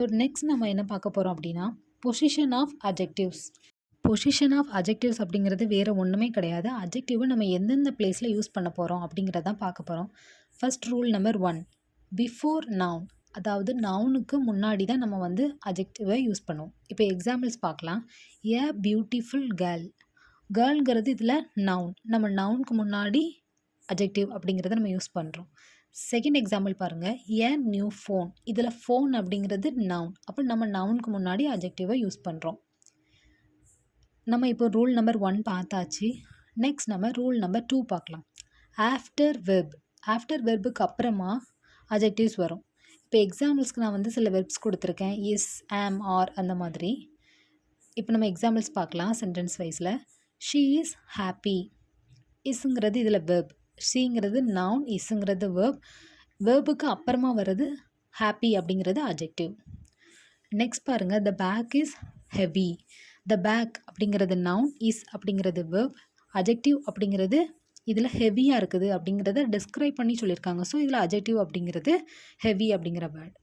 So next நம்ம என்ன பார்க்க போகிறோம் அப்படின்னா position of adjectives. Position of adjectives அப்படிங்கிறது வேறு ஒன்றுமே கிடையாது. அட்ஜெக்டிவை நம்ம எந்தெந்த பிளேஸில் யூஸ் பண்ண போகிறோம் அப்படிங்கிறதான் பார்க்க போகிறோம். First rule number 1, before noun, அதாவது நவுனுக்கு முன்னாடி தான் நம்ம வந்து அட்ஜெக்டிவை யூஸ் பண்ணுவோம். இப்போ எக்ஸாம்பிள்ஸ் பார்க்கலாம். ஏ பியூட்டிஃபுல் கேர்ள், கேர்ள்ங்கிறது இதில் நவுன், நம்ம நவுனுக்கு முன்னாடி அட்ஜெக்டிவ் அப்படிங்கிறத நம்ம யூஸ் பண்ணுறோம். செகண்ட் எக்ஸாம்பிள் பாருங்கள். ஏ நியூ ஃபோன், இதில் ஃபோன் அப்படிங்கிறது நவுன், அப்போ நம்ம நவுனுக்கு முன்னாடி அட்ஜெக்டிவை யூஸ் பண்ணுறோம். நம்ம இப்போ ரூல் நம்பர் 1 பார்த்தாச்சு. நெக்ஸ்ட் நம்ம ரூல் நம்பர் 2 பார்க்கலாம். ஆஃப்டர் வெர்ப், ஆஃப்டர் வெர்புக்கு அப்புறமா அட்ஜெக்டிவ்ஸ் வரும். இப்போ எக்ஸாம்பிள்ஸ்க்கு நான் வந்து சில வெர்ப்ஸ் கொடுத்துருக்கேன், இஸ், ஆம், ஆர் அந்த மாதிரி. இப்போ நம்ம எக்ஸாம்பிள்ஸ் பார்க்கலாம் சென்டென்ஸ் வைஸில். ஷீ இஸ் ஹாப்பி, இஸ்ங்கிறது இதில் வெர்ப், ஷீங்கிறது நவுன், இஸ்ங்கிறது வெர்ப், வெர்புக்கு அப்புறமா வர்றது ஹாப்பி அப்படிங்கிறது அட்ஜெக்டிவ். நெக்ஸ்ட் பாருங்கள். The bag is heavy, the bag அப்படிங்கிறது நவுன், இஸ் அப்படிங்கிறது வெர்ப், அட்ஜெக்டிவ் அப்படிங்கிறது இதில் ஹெவியாக இருக்குது அப்படிங்கிறத டிஸ்கிரைப் பண்ணி சொல்லியிருக்காங்க. ஸோ இதில் அட்ஜெக்டிவ் அப்படிங்கிறது ஹெவி அப்படிங்கிற வேர்ட்.